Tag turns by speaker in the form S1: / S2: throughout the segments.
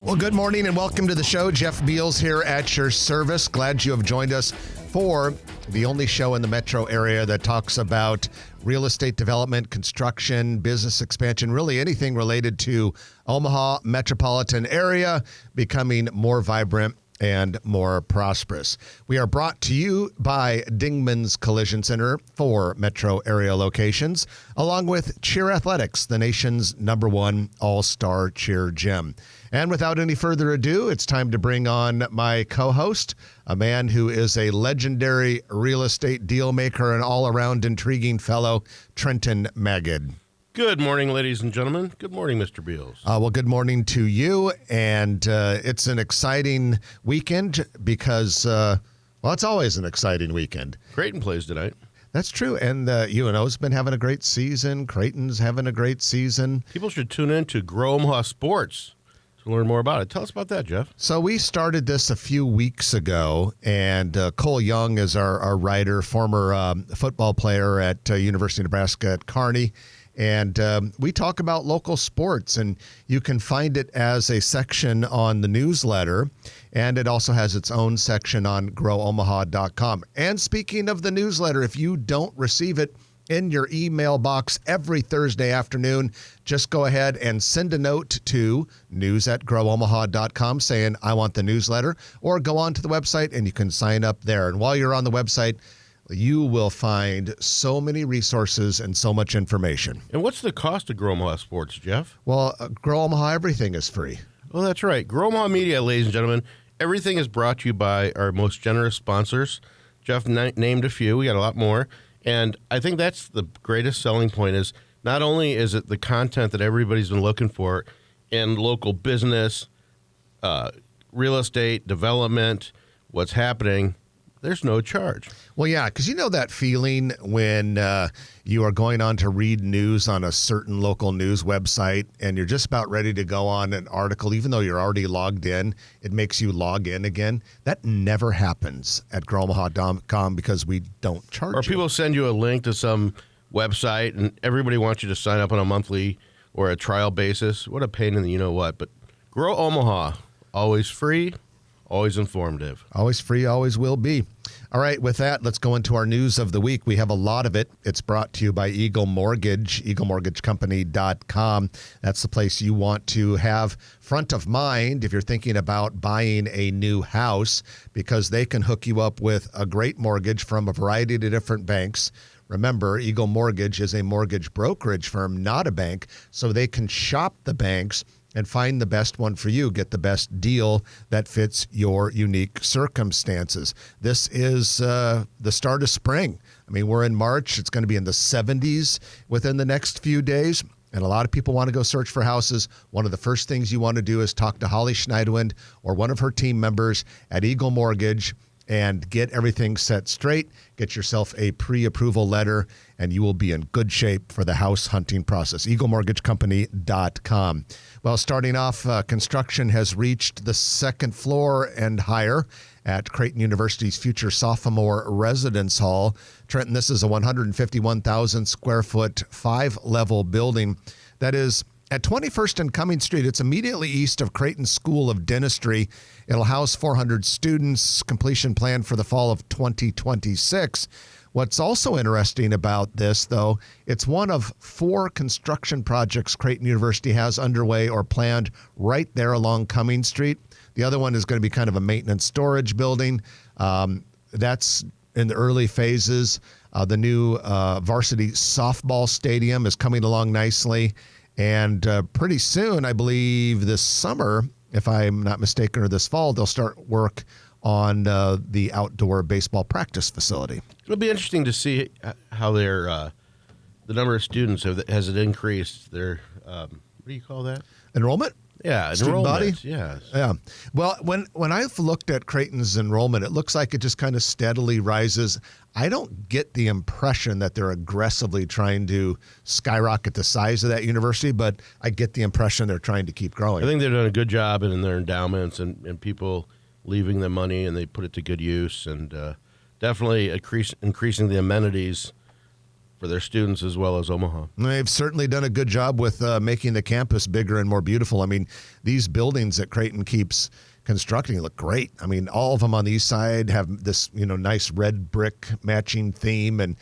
S1: Well, good morning and welcome to the show. Jeff Beals here at your service. Glad you have joined us for the only show in the metro area that talks about real estate development, construction, business expansion, really anything related to Omaha metropolitan area becoming more vibrant and more prosperous. We are brought to you by Dingman's Collision Center for metro area locations, along with Cheer Athletics, the nation's #1 all-star cheer gym. And without any further ado, it's time to bring on my co-host, a man who is a legendary real estate deal maker and all-around intriguing fellow, Trenton Magid.
S2: Good morning, ladies and gentlemen. Good morning, Mr. Beals.
S1: Well, good morning to you. And it's an exciting weekend because, it's always an exciting weekend.
S2: Creighton plays tonight.
S1: That's true. And UNO's been having a great season. Creighton's having a great season.
S2: People should tune in to Grow Omaha Sports to learn more about it. Tell us about that, Jeff.
S1: So we started this a few weeks ago, and Cole Young is our writer, former football player at University of Nebraska at Kearney. And we talk about local sports, and you can find it as a section on the newsletter, and it also has its own section on growomaha.com. And speaking of the newsletter, if you don't receive it in your email box every Thursday afternoon, just go ahead and send a note to news@growomaha.com saying, I want the newsletter, or go on to the website and you can sign up there. And while you're on the website, you will find so many resources and so much information.
S2: And what's the cost of Grow Omaha Sports, Jeff?
S1: Well, Grow Omaha, everything is free.
S2: Oh, that's right. Grow Omaha Media, ladies and gentlemen. Everything is brought to you by our most generous sponsors. Jeff named a few. We got a lot more. And I think that's the greatest selling point is not only is it the content that everybody's been looking for in local business, real estate, development, what's happening, there's no charge.
S1: Well, yeah, because you know that feeling when you are going on to read news on a certain local news website and you're just about ready to go on an article, even though you're already logged in, it makes you log in again. That never happens at growomaha.com because we don't charge
S2: Or people send you a link to some website and everybody wants you to sign up on a monthly or a trial basis. What a pain in the you-know-what. But Grow Omaha, always free, always informative.
S1: Always free, always will be. All right, with that, let's go into our news of the week. We have a lot of it. It's brought to you by Eagle Mortgage, eaglemortgagecompany.com. That's the place you want to have front of mind if you're thinking about buying a new house, because they can hook you up with a great mortgage from a variety of different banks. Remember, Eagle Mortgage is a mortgage brokerage firm, not a bank, so they can shop the banks and find the best one for you, get the best deal that fits your unique circumstances. This is the start of spring. I mean, we're in March. It's going to be in the 70s within the next few days, and a lot of people want to go search for houses. One of the first things you want to do is talk to Holly Schneidwind or one of her team members at Eagle Mortgage and get everything set straight. Get yourself a pre-approval letter, and you will be in good shape for the house hunting process. eaglemortgagecompany.com. Well, starting off, construction has reached the second floor and higher at Creighton University's future sophomore residence hall. Trenton, this is a 151,000 square foot, 5-level building that is at 21st and Cumming Street. It's immediately east of Creighton School of Dentistry. It'll house 400 students, completion planned for the fall of 2026. What's also interesting about this, though, it's one of 4 construction projects Creighton University has underway or planned right there along Cumming Street. The other one is going to be kind of a maintenance storage building. That's in the early phases. The new varsity softball stadium is coming along nicely. And pretty soon, I believe this summer, if I'm not mistaken, or this fall, they'll start work on the outdoor baseball practice facility.
S2: It'll be interesting to see how their the number of students has it increased. Their what do you call that?
S1: Enrollment?
S2: Yeah,
S1: Student body?
S2: Yes.
S1: Yeah. Well, when I've looked at Creighton's enrollment, it looks like it just kind of steadily rises. I don't get the impression that they're aggressively trying to skyrocket the size of that university, but I get the impression they're trying to keep growing.
S2: I think they've done a good job in their endowments and people leaving the money, and they put it to good use, and definitely increasing the amenities for their students as well as Omaha.
S1: They've certainly done a good job with making the campus bigger and more beautiful. I mean, these buildings that Creighton keeps constructing look great. I mean, all of them on the east side have this, nice red brick matching theme, and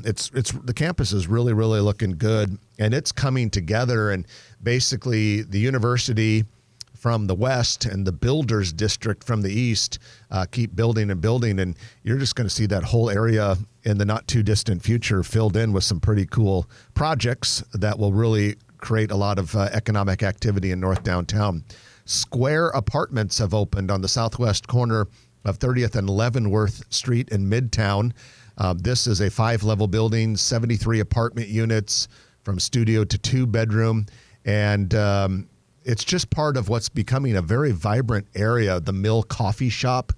S1: it's the campus is really, really looking good, and it's coming together. And basically, the university from the west and the builders district from the east keep building and building, and you're just going to see that whole area in the not too distant future filled in with some pretty cool projects that will really create a lot of economic activity in North Downtown. Square Apartments have opened on the southwest corner of 30th and Leavenworth Street in Midtown. This is a 5-level building, 73 apartment units from studio to 2-bedroom, and it's just part of what's becoming a very vibrant area. The Mill Coffee Shop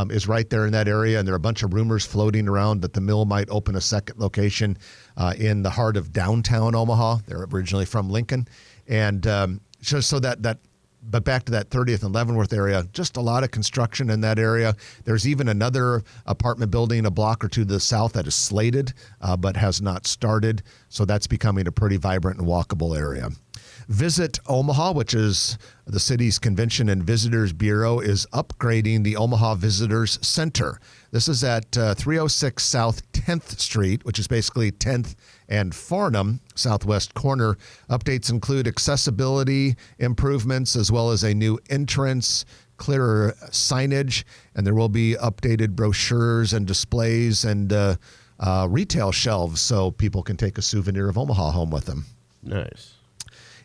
S1: is right there in that area, and there are a bunch of rumors floating around that the Mill might open a second location in the heart of downtown Omaha. They're originally from Lincoln, and but back to that 30th and Leavenworth area, just a lot of construction in that area. There's even another apartment building a block or two to the south that is slated but has not started, so that's becoming a pretty vibrant and walkable area. Visit Omaha, which is the city's Convention and Visitors Bureau, is upgrading the Omaha Visitors Center. This is at 306 South 10th Street, which is basically 10th and Farnham, southwest corner. Updates include accessibility improvements as well as a new entrance, clearer signage, and there will be updated brochures and displays and retail shelves so people can take a souvenir of Omaha home with them.
S2: Nice.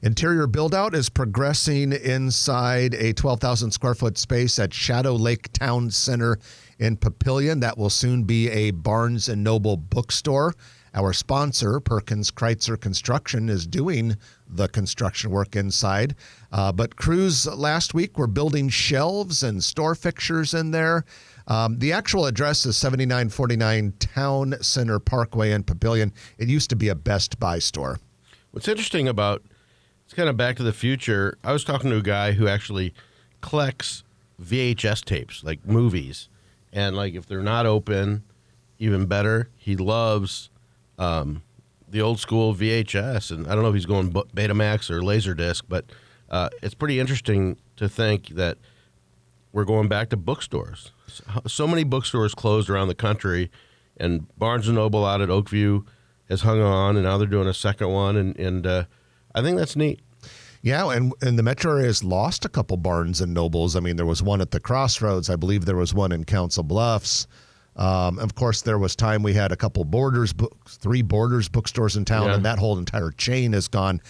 S1: Interior build-out is progressing inside a 12,000 square foot space at Shadow Lake Town Center in Papillion. That will soon be a Barnes & Noble bookstore. Our sponsor, Perkins Kreitzer Construction, is doing the construction work inside. But crews last week were building shelves and store fixtures in there. The actual address is 7949 Town Center Parkway in Papillion. It used to be a Best Buy store.
S2: What's interesting about it's kind of Back to the Future. I was talking to a guy who actually collects VHS tapes, like movies. And like if they're not open, even better. He loves the old school VHS. And I don't know if he's going Betamax or Laserdisc, but it's pretty interesting to think that we're going back to bookstores. So many bookstores closed around the country, and Barnes & Noble out at Oakview has hung on, and now they're doing a second one, and I think that's neat.
S1: Yeah, and the metro area has lost a couple Barnes and Nobles. I mean, there was one at the Crossroads. I believe there was one in Council Bluffs. Of course, there was time we had a couple three Borders bookstores in town, and that whole entire chain is gone.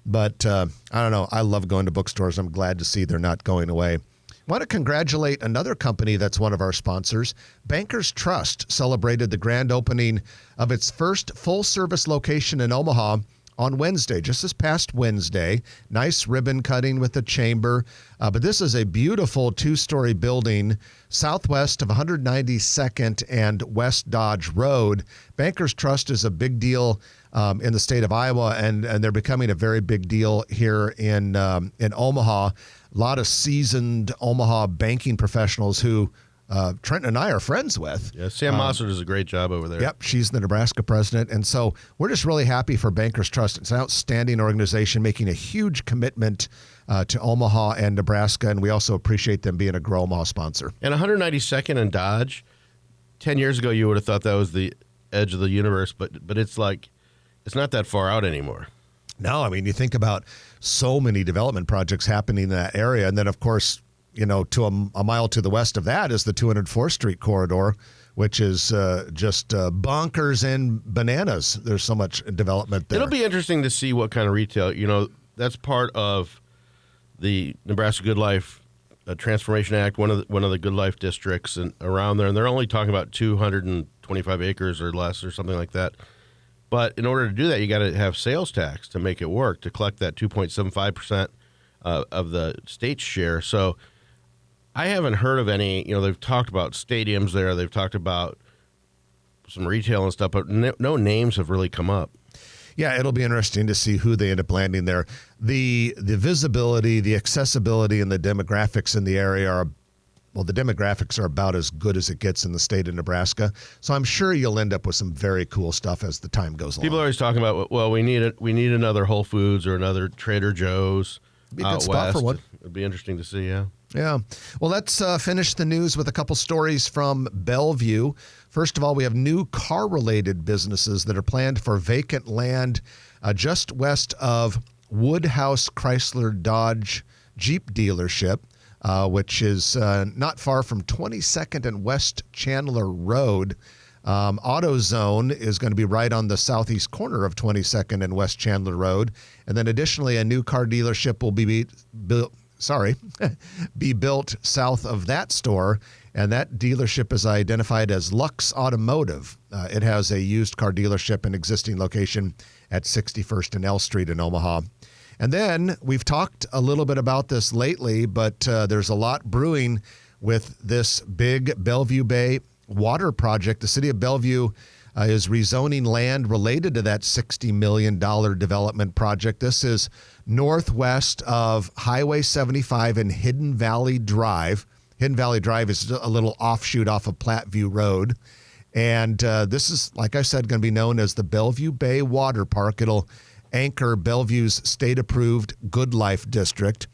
S1: But I don't know. I love going to bookstores. I'm glad to see they're not going away. I want to congratulate another company that's one of our sponsors. Bankers Trust celebrated the grand opening of its first full-service location in Omaha on Wednesday, just this past Wednesday. Nice ribbon cutting with the chamber. But this is a beautiful 2-story building southwest of 192nd and West Dodge Road. Bankers Trust is a big deal in the state of Iowa, and they're becoming a very big deal here in Omaha. A lot of seasoned Omaha banking professionals who Trenton and I are friends with.
S2: Yeah, Sam Mossert does a great job over there.
S1: Yep, she's the Nebraska president. And so we're just really happy for Bankers Trust. It's an outstanding organization making a huge commitment to Omaha and Nebraska, and we also appreciate them being a Grow Omaha sponsor.
S2: And 192nd and Dodge, 10 years ago you would have thought that was the edge of the universe, but it's like it's not that far out anymore.
S1: No, I mean, you think about so many development projects happening in that area, and then, of course, to a mile to the west of that is the 204th Street corridor, which is just bonkers and bananas. There's so much development there.
S2: It'll be interesting to see what kind of retail. That's part of the Nebraska Good Life Transformation Act, one of the Good Life districts and around there, and they're only talking about 225 acres or less or something like that. But in order to do that, you got to have sales tax to make it work, to collect that 2.75% of the state's share. So I haven't heard of any, they've talked about stadiums there. They've talked about some retail and stuff, but no names have really come up.
S1: Yeah, it'll be interesting to see who they end up landing there. The visibility, the accessibility, and the demographics in the area are Well, the demographics are about as good as it gets in the state of Nebraska. So I'm sure you'll end up with some very cool stuff as the time goes
S2: People are
S1: along.
S2: always talking about, well, we need another Whole Foods or another Trader Joe's
S1: Be a good
S2: out
S1: spot for
S2: west.
S1: one.
S2: It'd be interesting to see, yeah.
S1: Yeah. Well, let's finish the news with a couple stories from Bellevue. First of all, we have new car-related businesses that are planned for vacant land just west of Woodhouse Chrysler Dodge Jeep dealership, which is not far from 22nd and West Chandler Road. AutoZone is going to be right on the southeast corner of 22nd and West Chandler Road. And then additionally, a new car dealership will be built south of that store, and that dealership is identified as Lux Automotive. It has a used car dealership and existing location at 61st and L Street in Omaha. And then we've talked a little bit about this lately, but there's a lot brewing with this big Bellevue Bay water project. The city of Bellevue is rezoning land related to that $60 million development project. This is northwest of Highway 75 and Hidden Valley Drive. Hidden Valley Drive is a little offshoot off of Platteview Road. And this is, like I said, going to be known as the Bellevue Bay Water Park. It'll anchor Bellevue's state-approved Good Life District.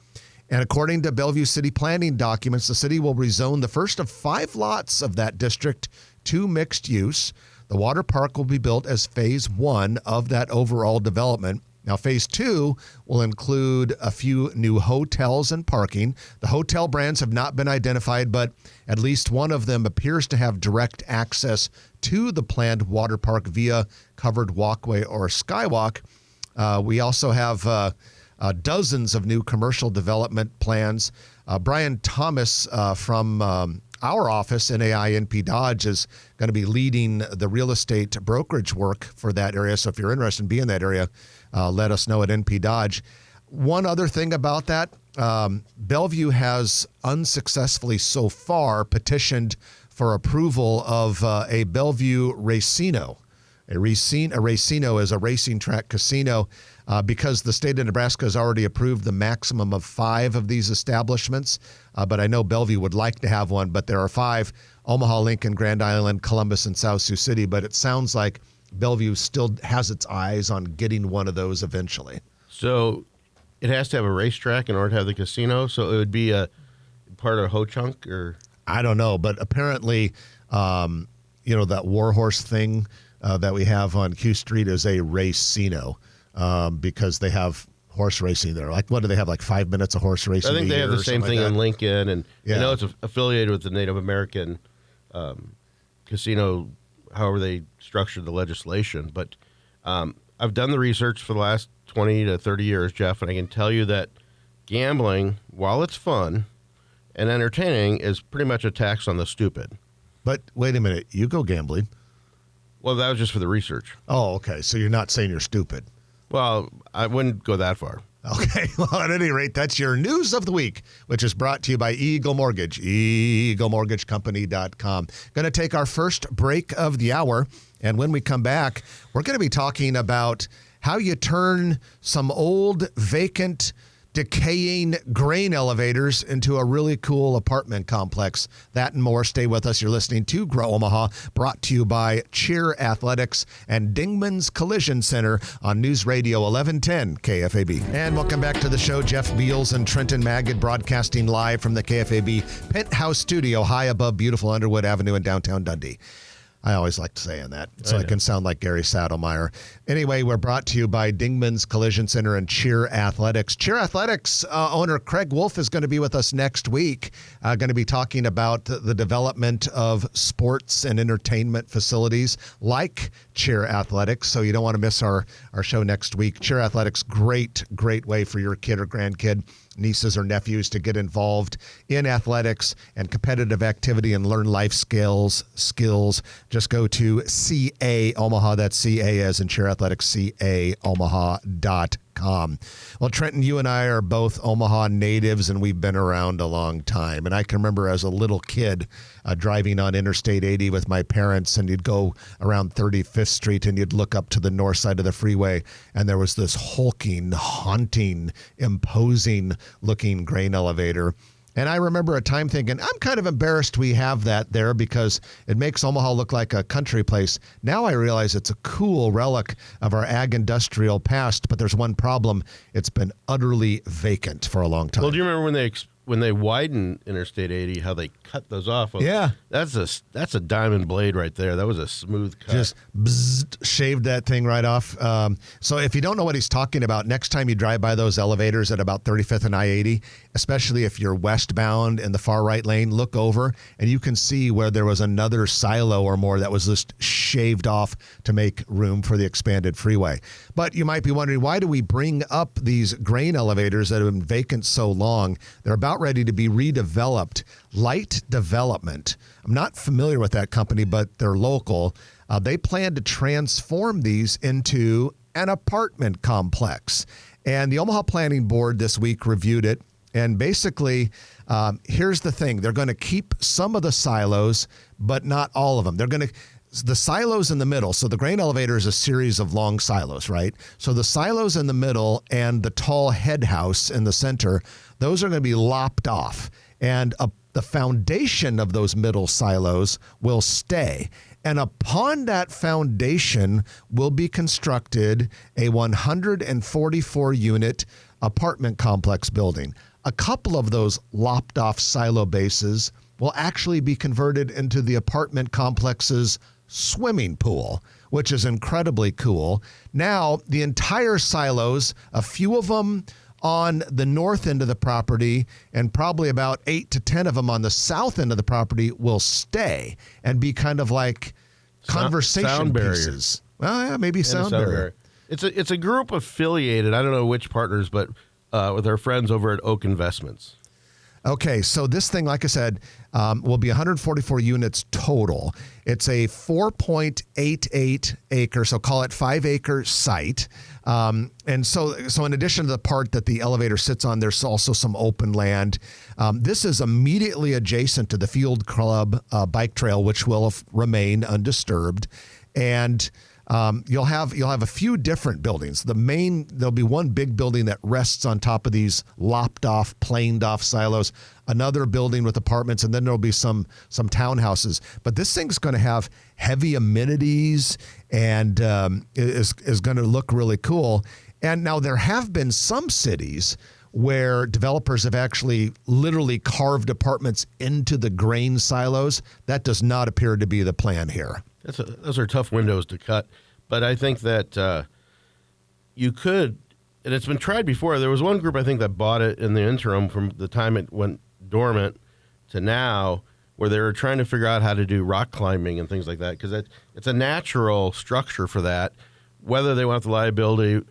S1: And according to Bellevue City planning documents, the city will rezone the first of 5 lots of that district to mixed use. The water park will be built as phase 1 of that overall development. Now, phase 2 will include a few new hotels and parking. The hotel brands have not been identified, but at least one of them appears to have direct access to the planned water park via covered walkway or skywalk. We also have dozens of new commercial development plans. Brian Thomas from our office, NAI NP Dodge, is going to be leading the real estate brokerage work for that area. So if you're interested in being in that area, let us know at NP Dodge. One other thing about that, Bellevue has unsuccessfully so far petitioned for approval of a Bellevue Racino. A racino is a racing track casino because the state of Nebraska has already approved the maximum of 5 of these establishments. But I know Bellevue would like to have one, but there are 5: Omaha, Lincoln, Grand Island, Columbus, and South Sioux City. But it sounds like Bellevue still has its eyes on getting one of those eventually.
S2: So it has to have a racetrack in order to have the casino. So it would be a part of Ho-Chunk, or
S1: I don't know, but apparently, that Warhorse thing that we have on Q Street is a racino because they have horse racing there. Like, what do they have? Like 5 minutes of horse racing?
S2: I think they have the same thing in Lincoln, and
S1: Yeah.
S2: I know it's affiliated with the Native American casino, however they structured the legislation. But I've done the research for the last 20 to 30 years, Jeff, and I can tell you that gambling, while it's fun and entertaining, is pretty much a tax on the stupid.
S1: But wait a minute, you go gambling.
S2: Well, that was just for the research.
S1: Oh, okay. So you're not saying you're stupid.
S2: Well, I wouldn't go that far.
S1: Okay. Well, at any rate, that's your news of the week, which is brought to you by Eagle Mortgage, eaglemortgagecompany.com. Going to take our first break of the hour. And when we come back, we're going to be talking about how you turn some old, vacant, decaying grain elevators into a really cool apartment complex. That and more. Stay with us. You're listening to Grow Omaha, brought to you by Cheer Athletics and Dingman's Collision Center on News Radio 1110 KFAB. And welcome back to the show. Jeff Beals and Trenton Magid broadcasting live from the KFAB Penthouse Studio high above beautiful Underwood Avenue in downtown Dundee. I always like saying that so I can sound like Gary Saddlemeyer. Anyway, we're brought to you by Dingman's Collision Center and Cheer Athletics. Cheer Athletics owner Craig Wolf is going to be with us next week, going to be talking about the development of sports and entertainment facilities like Cheer Athletics. So you don't want to miss our show next week. Cheer Athletics, great way for your kid or grandkid, nieces or nephews to get involved in athletics and competitive activity and learn life skills. Just go to CA Omaha. That's CA as in Cheer Athletics, CAOmaha.com. Well, Trenton, you and I are both Omaha natives, and we've been around a long time. And I can remember as a little kid driving on Interstate 80 with my parents, and you'd go around 35th Street, and you'd look up to the north side of the freeway, and there was this hulking, haunting, imposing-looking grain elevator. And I remember a time thinking, I'm kind of embarrassed we have that there because it makes Omaha look like a country place. Now I realize it's a cool relic of our ag industrial past, but there's one problem. It's been utterly vacant for a long time.
S2: Well, do you remember when they widened Interstate 80, how they cut those off?
S1: Yeah.
S2: That's a diamond blade right there. That was a smooth cut.
S1: Just shaved that thing right off. So if you don't know what he's talking about, next time you drive by those elevators at about 35th and I-80, especially if you're westbound in the far right lane, look over and you can see where there was another silo or more that was just shaved off to make room for the expanded freeway. But you might be wondering, why do we bring up these grain elevators that have been vacant so long? They're about ready to be redeveloped. Light Development. I'm not familiar with that company, but they're local. They plan to transform these into an apartment complex. And the Omaha Planning Board this week reviewed it. And basically, here's the thing. They're going to keep some of the silos, but not all of them. They're going to the silos in the middle. So the grain elevator is a series of long silos, right? So the silos in the middle and the tall head house in the center, those are going to be lopped off. And the foundation of those middle silos will stay. And upon that foundation will be constructed a 144-unit apartment complex building. A couple of those lopped off silo bases will actually be converted into the apartment complex's swimming pool, which is incredibly cool. Now, the entire silos, a few of them on the north end of the property and probably about 8 to 10 of them on the south end of the property will stay and be kind of like conversation
S2: sound
S1: pieces. Well, yeah, maybe sound barrier.
S2: It's a group affiliated, I don't know which partners, but with our friends over at Oak Investments.
S1: Okay, so this thing, like I said, will be 144 units total. It's a 4.88 acre, so call it 5-acre site. And so in addition to the part that the elevator sits on, there's also some open land. This is immediately adjacent to the Field Club bike trail, which will remain undisturbed. And you'll have a few different buildings. There'll be one big building that rests on top of these lopped off, planed off silos, another building with apartments, and then there'll be some townhouses. But this thing's going to have heavy amenities and is going to look really cool. And now there have been some cities where developers have actually literally carved apartments into the grain silos. That does not appear to be the plan here.
S2: Those are tough windows to cut, but I think that you could, and it's been tried before. There was one group, I think, that bought it in the interim from the time it went dormant to now, where they were trying to figure out how to do rock climbing and things like that, because it's a natural structure for that. Whether they want the liability,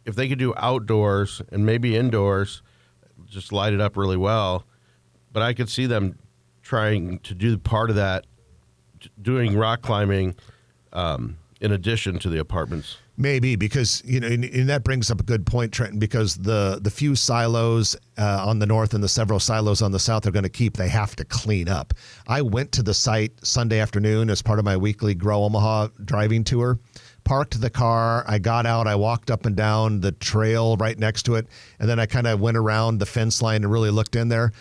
S2: if they could do outdoors and maybe indoors, just light it up really well. But I could see them trying to do part of that, doing rock climbing in addition to the apartments.
S1: Maybe, because and that brings up a good point, Trenton, because the few silos on the north and the several silos on the south are going to keep, they have to clean up. I went to the site Sunday afternoon as part of my weekly Grow Omaha driving tour, parked the car, I got out, I walked up and down the trail right next to it, and then I kind of went around the fence line and really looked in there.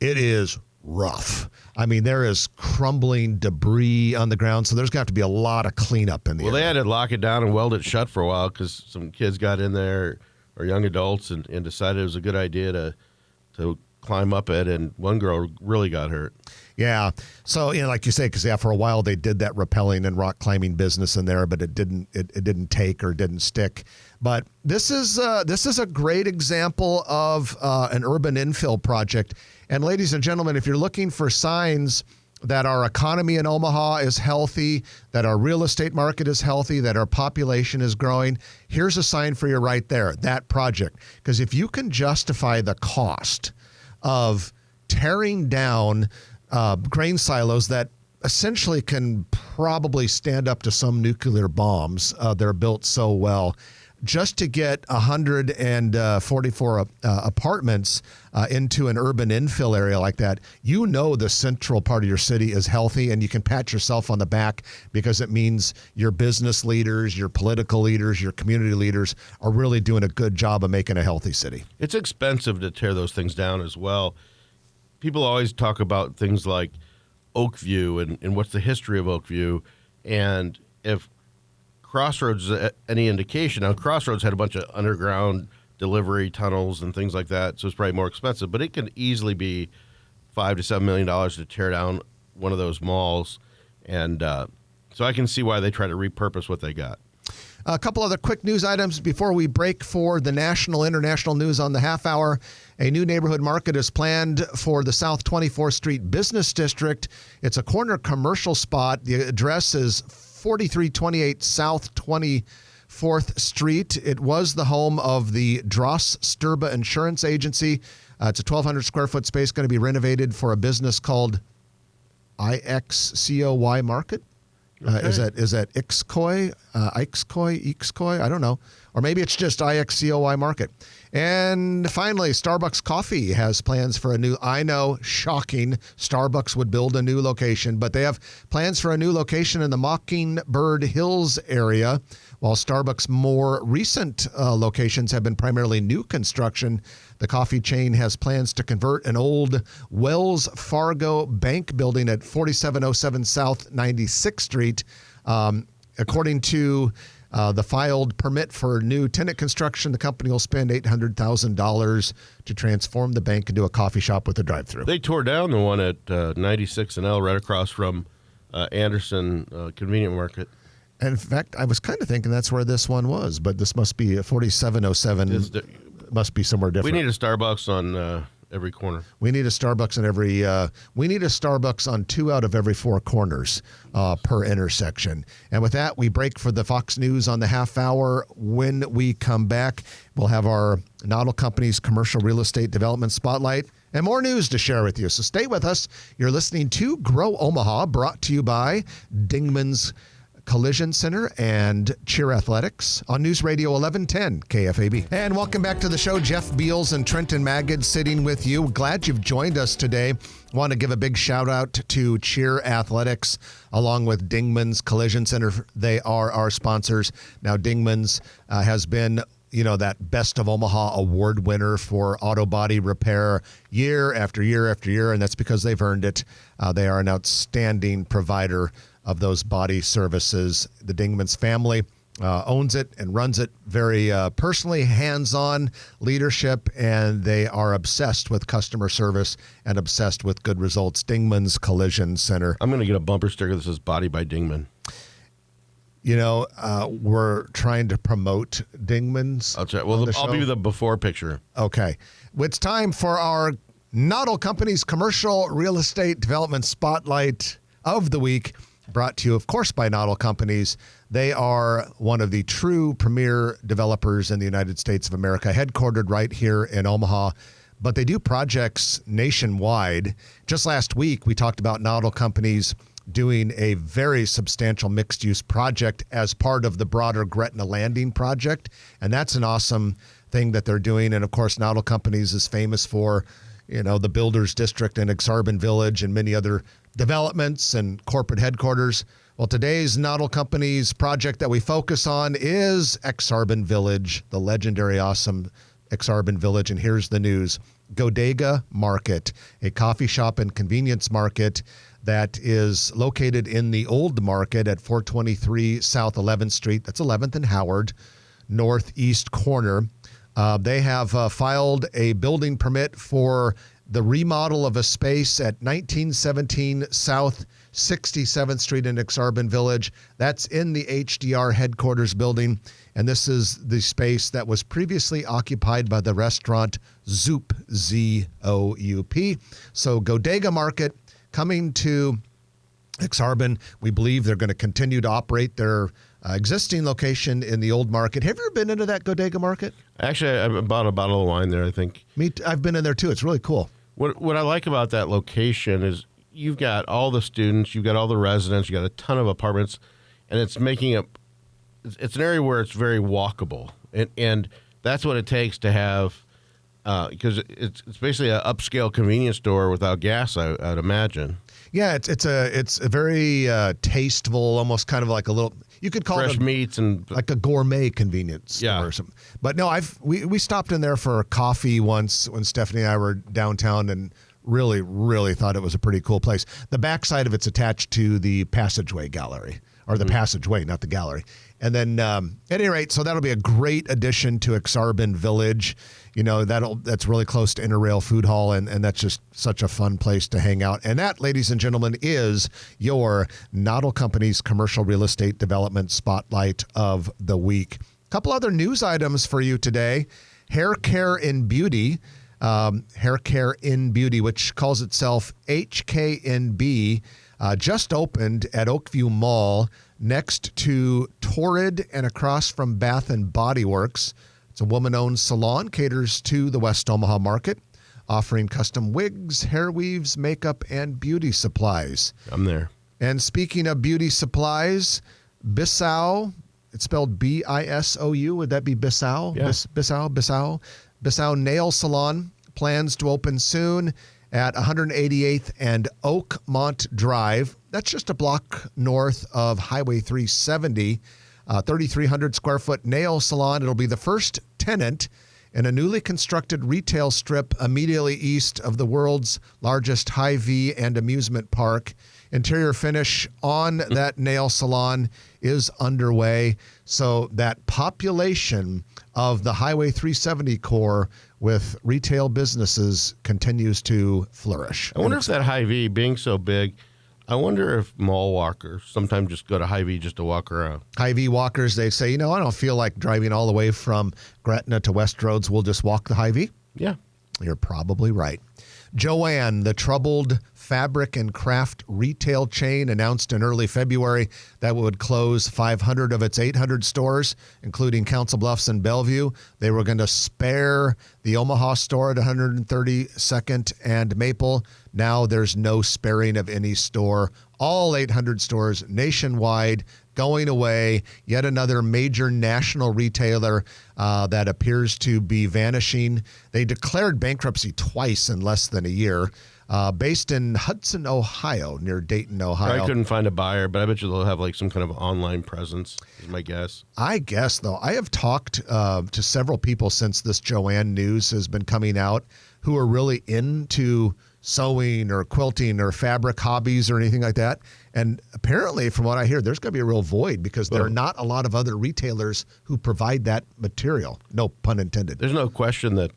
S1: It is rough. I mean, there is crumbling debris on the ground, so there's going to have to be a lot of cleanup in the area.
S2: They had to lock it down and weld it shut for a while because some kids got in there, or young adults, and decided it was a good idea to climb up it, and one girl really got hurt.
S1: Yeah. So, like you say, because for a while they did that rappelling and rock climbing business in there, but it didn't take or didn't stick. But this is a great example of an urban infill project. And ladies and gentlemen, if you're looking for signs that our economy in Omaha is healthy, that our real estate market is healthy, that our population is growing, here's a sign for you right there, that project. Because if you can justify the cost of tearing down grain silos that essentially can probably stand up to some nuclear bombs, they're built so well, just to get 144 apartments into an urban infill area like that, the central part of your city is healthy, and you can pat yourself on the back because it means your business leaders, your political leaders, your community leaders are really doing a good job of making a healthy city.
S2: It's expensive to tear those things down as well. people always talk about things like Oakview and what's the history of Oakview. And if Crossroads is any indication, now Crossroads had a bunch of underground delivery tunnels and things like that, so it's probably more expensive, but it can easily be $5 to $7 million to tear down one of those malls. And so I can see why they try to repurpose what they got.
S1: A couple other quick news items before we break for the national, international news on the half hour. A new neighborhood market is planned for the South 24th Street Business District. It's a corner commercial spot. The address is 4328 South 24th Street. It was the home of the Dross Sturba Insurance Agency. It's a 1,200 square foot space going to be renovated for a business called IXCOY Market.
S2: Okay.
S1: Is that Ixcoy, Ixcoy? I don't know. Or maybe it's just IXCOY Market. And finally, Starbucks Coffee has plans for a new, I know, shocking, Starbucks would build a new location, but they have plans for a new location in the Mockingbird Hills area, while Starbucks' more recent locations have been primarily new construction. The coffee chain has plans to convert an old Wells Fargo bank building at 4707 South 96th Street. According to the filed permit for new tenant construction, the company will spend $800,000 to transform the bank into a coffee shop with a drive-thru.
S2: They tore down the one at 96 and L right across from Anderson Convenient Market.
S1: And in fact, I was kind of thinking that's where this one was, but this must be 4707. Must be somewhere different.
S2: We need a Starbucks on every corner.
S1: We need a Starbucks in every. We need a Starbucks on 2 out of every 4 corners per intersection. And with that, we break for the Fox News on the half hour. When we come back, we'll have our Noddle Company's commercial real estate development spotlight and more news to share with you. So stay with us. You're listening to Grow Omaha, brought to you by Dingman's Collision Center and Cheer Athletics on News Radio 1110 KFAB. And welcome back to the show. Jeff Beals and Trenton Magid sitting with you. Glad you've joined us today. Want to give a big shout out to Cheer Athletics along with Dingman's Collision Center. They are our sponsors. Now, Dingman's has been that Best of Omaha award winner for auto body repair year after year after year, and that's because they've earned it. They are an outstanding provider of those body services. The Dingman's family owns it and runs it very personally, hands-on leadership, and they are obsessed with customer service and obsessed with good results. Dingman's Collision Center.
S2: I'm going to get a bumper sticker that says Body by Dingman.
S1: We're trying to promote Dingman's.
S2: I'll check. Well, I'll be the before picture.
S1: Okay. It's time for our Noddle Company's commercial real estate development spotlight of the week, brought to you, of course, by Noddle Companies. They are one of the true premier developers in the United States of America, headquartered right here in Omaha, but they do projects nationwide. Just last week, we talked about Noddle Companies doing a very substantial mixed-use project as part of the broader Gretna Landing project, and that's an awesome thing that they're doing. And, of course, Noddle Companies is famous for, the Builders District in Exarban Village and many other developments and corporate headquarters. Well, today's Noddle Companies project that we focus on is Exarban Village, the legendary, awesome Exarban Village. And here's the news. Godega Market, a coffee shop and convenience market that is located in the old market at 423 South 11th Street. That's 11th and Howard, northeast corner. They have filed a building permit for the remodel of a space at 1917 South 67th Street in Exarban Village. That's in the HDR headquarters building, and this is the space that was previously occupied by the restaurant Zoop, Z-O-U-P. So Godega Market coming to Exarban. We believe they're going to continue to operate their existing location in the old market. Have you ever been into that Godega Market?
S2: Actually, I bought a bottle of wine there, I think.
S1: I've been in there too. It's really cool.
S2: What I like about that location is you've got all the students, you've got all the residents, you've got a ton of apartments, and it's an area where it's very walkable. And that's what it takes to have, because it's basically an upscale convenience store without gas, I'd imagine.
S1: Yeah, it's a very tasteful, almost kind of like a little. You could call
S2: fresh
S1: it
S2: meats and
S1: like a gourmet convenience store or something. But no, we stopped in there for coffee once when Stephanie and I were downtown and Really, really thought it was a pretty cool place. The backside of it's attached to the Passageway Gallery, or the Passageway, not the gallery. And then, at any rate, so that'll be a great addition to Exarban Village. You know, that's really close to Interrail Food Hall, and that's just such a fun place to hang out. And that, ladies and gentlemen, is your Noddle Company's Commercial Real Estate Development Spotlight of the Week. A couple other news items for you today. Hair Care in Beauty, which calls itself HKNB, just opened at Oakview Mall next to Torrid and across from Bath and Body Works. It's a woman-owned salon, caters to the West Omaha market, offering custom wigs, hair weaves, makeup, and beauty supplies.
S2: I'm there.
S1: And speaking of beauty supplies, Bissau, it's spelled B-I-S-O-U. Would that be Bissau?
S2: Yeah.
S1: Bissau Nail Salon plans to open soon at 188th and Oakmont Drive. That's just a block north of Highway 370. 3,300 square foot nail salon. It'll be the first tenant in a newly constructed retail strip immediately east of the world's largest Hy-Vee and amusement park. Interior finish on that nail salon is underway. So that population of the Highway 370 core with retail businesses continues to flourish.
S2: I wonder if that Hy-Vee being so big, I wonder if mall walkers sometimes just go to Hy-Vee just to walk around.
S1: Hy-Vee walkers, they say, I don't feel like driving all the way from Gretna to Westroads. We'll just walk the Hy-Vee.
S2: Yeah.
S1: You're probably right. Joann, the troubled fabric and craft retail chain, announced in early February that it would close 500 of its 800 stores, including Council Bluffs and Bellevue. They were going to spare the Omaha store at 132nd and Maple. Now there's no sparing of any store. All 800 stores nationwide going away. Yet another major national retailer that appears to be vanishing. They declared bankruptcy twice in less than a year. Based in Hudson, Ohio, near Dayton, Ohio.
S2: I couldn't find a buyer, but I bet you they'll have like some kind of online presence, is my guess.
S1: I guess, though. I have talked to several people since this Joann news has been coming out who are really into sewing or quilting or fabric hobbies or anything like that. And apparently, from what I hear, there's going to be a real void because there are not a lot of other retailers who provide that material. No pun intended.
S2: There's no question that,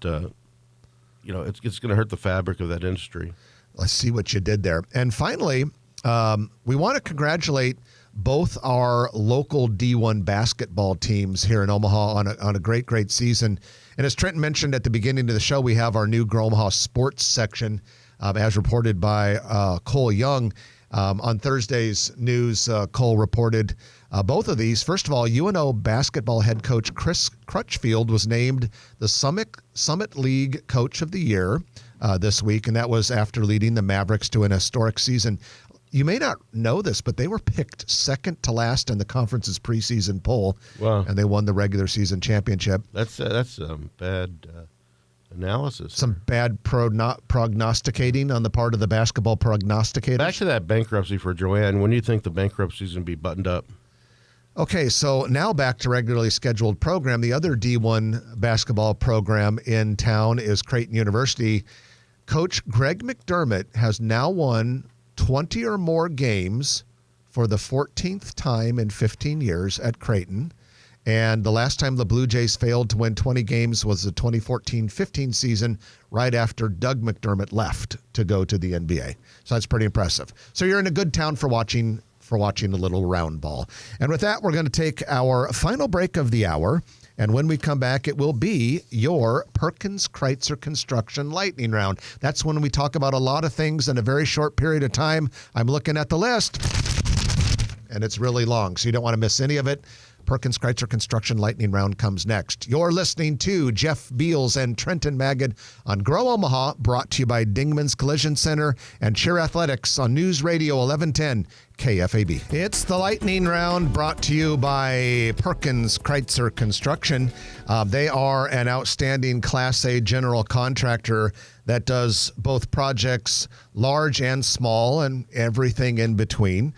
S2: it's going to hurt the fabric of that industry.
S1: Let's see what you did there. And finally, we want to congratulate both our local D1 basketball teams here in Omaha on a great, great season. And as Trenton mentioned at the beginning of the show, we have our new Grow Omaha sports section, as reported by Cole Young. On Thursday's news, Cole reported both of these. First of all, UNO basketball head coach Chris Crutchfield was named the Summit League Coach of the Year this week, and that was after leading the Mavericks to an historic season. You may not know this, but they were picked second to last in the conference's preseason poll,
S2: Wow.
S1: and they won the regular season championship.
S2: That's bad analysis.
S1: Some bad prognosticating on the part of the basketball prognosticators.
S2: Back to that bankruptcy for Joann. When do you think the bankruptcy is going to be buttoned up?
S1: Okay, so now back to regularly scheduled program. The other D1 basketball program in town is Creighton University. Coach Greg McDermott has now won 20 or more games for the 14th time in 15 years at Creighton. And the last time the Blue Jays failed to win 20 games was the 2014-15 season, right after Doug McDermott left to go to the NBA. So that's pretty impressive. So you're in a good town for watching a little round ball. And with that, we're going to take our final break of the hour. And when we come back, it will be your Perkins Kreitzer Construction Lightning Round. That's when we talk about a lot of things in a very short period of time. I'm looking at the list, and it's really long, so you don't want to miss any of it. Perkins Kreitzer Construction Lightning Round comes next. You're listening to Jeff Beals and Trenton Magid on Grow Omaha, brought to you by Dingman's Collision Center and Cheer Athletics on News Radio 1110 KFAB. It's the Lightning Round, brought to you by Perkins Kreitzer Construction. They are an outstanding Class A general contractor that does both projects large and small and everything in between.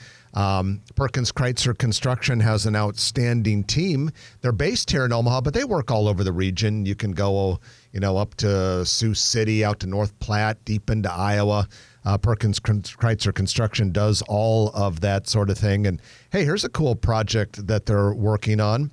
S1: Perkins Kreitzer Construction has an outstanding team. They're based here in Omaha, but they work all over the region. You can go up to Sioux City, out to North Platte, deep into Iowa. Perkins Kreitzer Construction does all of that sort of thing. And hey, here's a cool project that they're working on.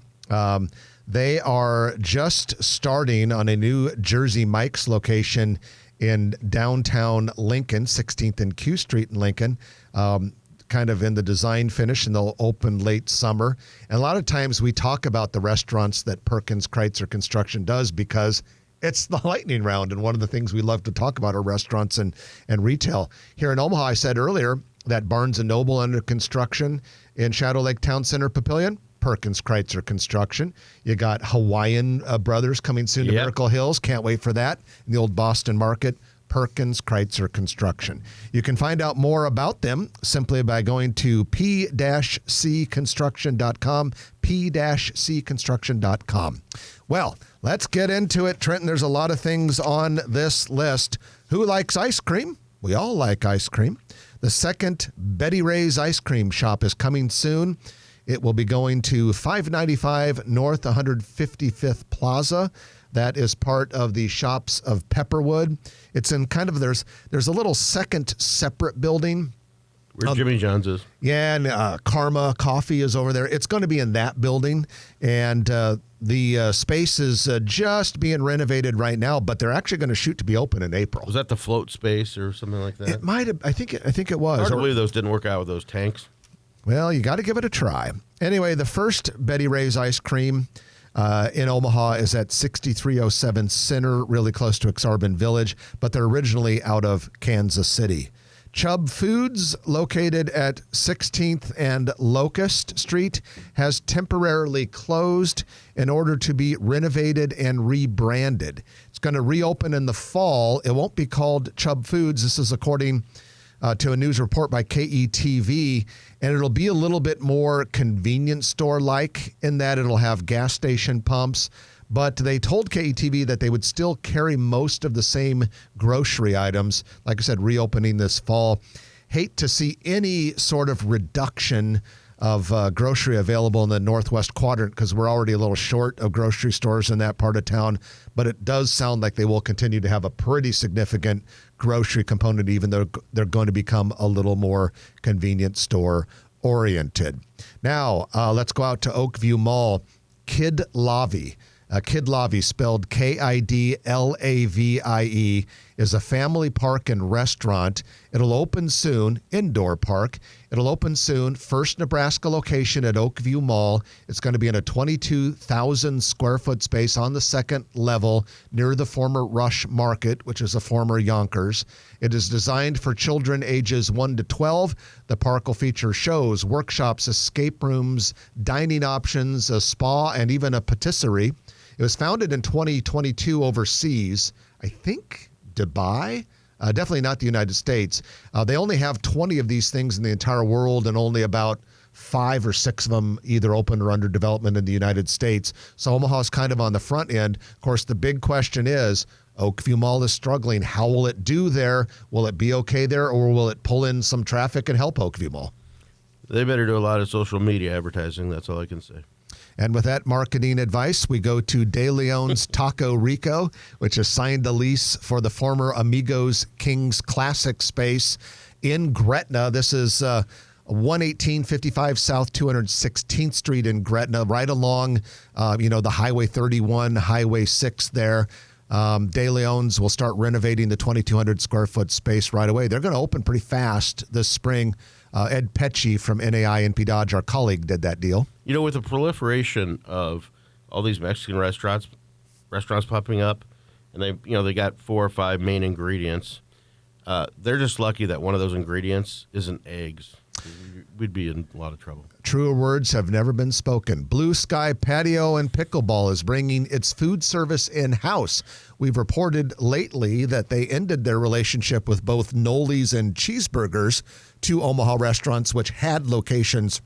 S1: They are just starting on a new Jersey Mike's location in downtown Lincoln, 16th and Q Street in Lincoln, kind of in the design finish, and they'll open late summer. And a lot of times we talk about the restaurants that Perkins Kreitzer Construction does because it's the lightning round, and one of the things we love to talk about are restaurants and retail. Here in Omaha, I said earlier that Barnes & Noble under construction in Shadow Lake Town Center Papillion, Perkins Kreitzer Construction. You got Hawaiian Brothers coming soon to Miracle Hills. Can't wait for that. In the old Boston market, Perkins Kreitzer Construction. You can find out more about them simply by going to p-cconstruction.com, p-cconstruction.com. Well, let's get into it. Trenton, there's a lot of things on this list. Who likes ice cream? We all like ice cream. The second Betty Ray's ice cream shop is coming soon. It will be going to 595 North 155th Plaza. That is part of the Shops of Pepperwood. It's in kind of, there's a little second separate building.
S2: Where Jimmy John's is.
S1: Yeah, and Karma Coffee is over there. It's going to be in that building. And the space is just being renovated right now, but they're actually going to shoot to be open in April.
S2: Was that the float space or something like that?
S1: It might have. I think it was.
S2: Hard to believe those didn't work out with those tanks.
S1: Well, you got to give it a try. Anyway, the first Betty Ray's ice cream in Omaha is at 6307 Center, really close to Exarban Village, but they're originally out of Kansas City. Chubb Foods, located at 16th and Locust Street, has temporarily closed in order to be renovated and rebranded. It's going to reopen in the fall. It won't be called Chubb Foods. This is according to a news report by KETV, and it'll be a little bit more convenience store-like in that it'll have gas station pumps. But they told KETV that they would still carry most of the same grocery items. Like I said, reopening this fall. Hate to see any sort of reduction of grocery available in the Northwest Quadrant because we're already a little short of grocery stores in that part of town. But it does sound like they will continue to have a pretty significant grocery component, even though they're going to become a little more convenience store oriented. Now, let's go out to Oakview Mall. Kid Lavie. Kid Lavie, spelled Kidlavie, is a family park and restaurant. It'll open soon, indoor park. It'll open soon, first Nebraska location at Oakview Mall. It's going to be in a 22,000 square foot space on the second level near the former Rush Market, which is a former Yonkers. It is designed for children ages 1 to 12. The park will feature shows, workshops, escape rooms, dining options, a spa, and even a patisserie. It was founded in 2022 overseas, I think Dubai, definitely not the United States. They only have 20 of these things in the entire world and only about 5 or 6 of them either open or under development in the United States. So Omaha's kind of on the front end. Of course, the big question is, Oakview Mall is struggling. How will it do there? Will it be okay there, or will it pull in some traffic and help Oakview Mall?
S2: They better do a lot of social media advertising. That's all I can say.
S1: And with that marketing advice, we go to De Leon's Taco Rico, which has signed a lease for the former Amigos Kings Classic space in Gretna. This is 11855 South 216th Street in Gretna, right along, the Highway 31, Highway 6 there. De Leon's will start renovating the 2,200 square foot space right away. They're going to open pretty fast this spring. Ed Pecci from NAI NP Dodge, our colleague, did that deal.
S2: With the proliferation of all these Mexican restaurants popping up, and they got 4 or 5 main ingredients. They're just lucky that one of those ingredients isn't eggs. We'd be in a lot of trouble.
S1: Truer words have never been spoken. Blue Sky Patio and Pickleball is bringing its food service in-house. We've reported lately that they ended their relationship with both Noli's and Cheeseburgers, 2 Omaha restaurants which had locations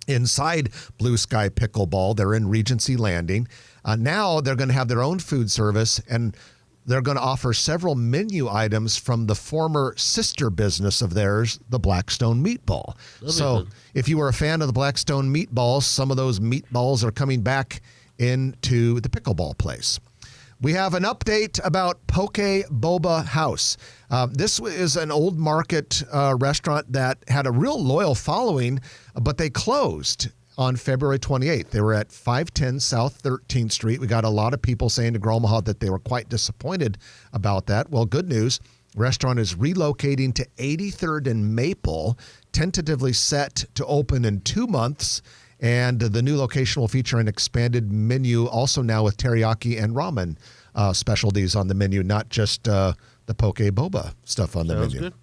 S1: inside Blue Sky Pickleball. They're in Regency Landing. Now they're going to have their own food service, and they're going to offer several menu items from the former sister business of theirs, the Blackstone Meatball. So if you were a fan of the Blackstone Meatballs, some of those meatballs are coming back into the pickleball place. We have an update about Poke Boba House. This is an old market restaurant that had a real loyal following, but they closed on February 28th. They were at 510 South 13th Street. We got a lot of people saying to Grow Omaha that they were quite disappointed about that. Well, good news. Restaurant is relocating to 83rd and Maple, tentatively set to open in 2 months. And the new location will feature an expanded menu, also now with teriyaki and ramen specialties on the menu, not just the Poke Boba stuff on the
S2: Sounds
S1: menu.
S2: good.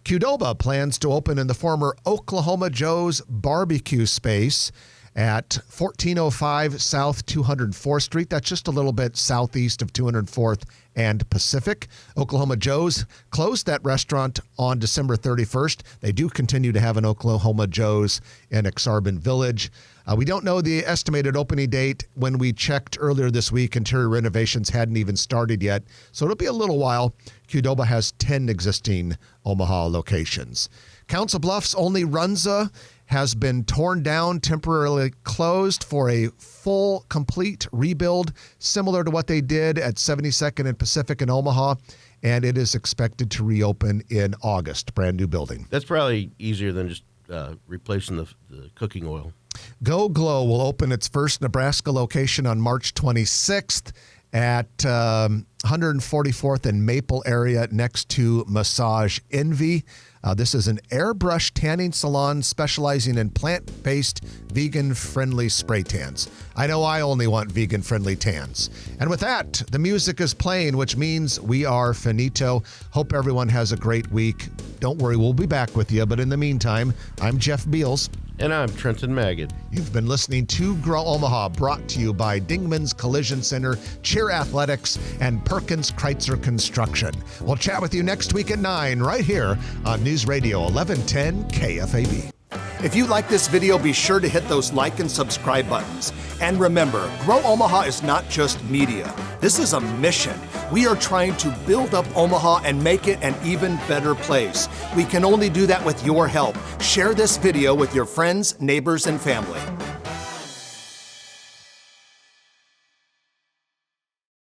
S1: Qdoba plans to open in the former Oklahoma Joe's barbecue space at 1405 South 204th Street. That's just a little bit southeast of 204th and Pacific. Oklahoma Joe's closed that restaurant on December 31st. They do continue to have an Oklahoma Joe's in Exarban Village. We don't know the estimated opening date. When we checked earlier this week, interior renovations hadn't even started yet, so it'll be a little while. Qdoba has 10 existing Omaha locations. Council Bluffs' only Runza has been torn down, temporarily closed for a full, complete rebuild, similar to what they did at 72nd and Pacific in Omaha, and it is expected to reopen in August. Brand new building.
S2: That's probably easier than just replacing the cooking oil.
S1: Go Glow will open its first Nebraska location on March 26th at 144th and Maple area next to Massage Envy. This is an airbrush tanning salon specializing in plant-based, vegan-friendly spray tans. I know I only want vegan-friendly tans. And with that, the music is playing, which means we are finito. Hope everyone has a great week. Don't worry, we'll be back with you. But in the meantime, I'm Jeff Beals.
S2: And I'm Trenton Magid.
S1: You've been listening to Grow Omaha, brought to you by Dingman's Collision Center, Cheer Athletics, and Perkins Kreitzer Construction. We'll chat with you next week at 9 right here on News Radio 1110 KFAB.
S3: If you like this video, be sure to hit those like and subscribe buttons. And remember, Grow Omaha is not just media. This is a mission. We are trying to build up Omaha and make it an even better place. We can only do that with your help. Share this video with your friends, neighbors, and family.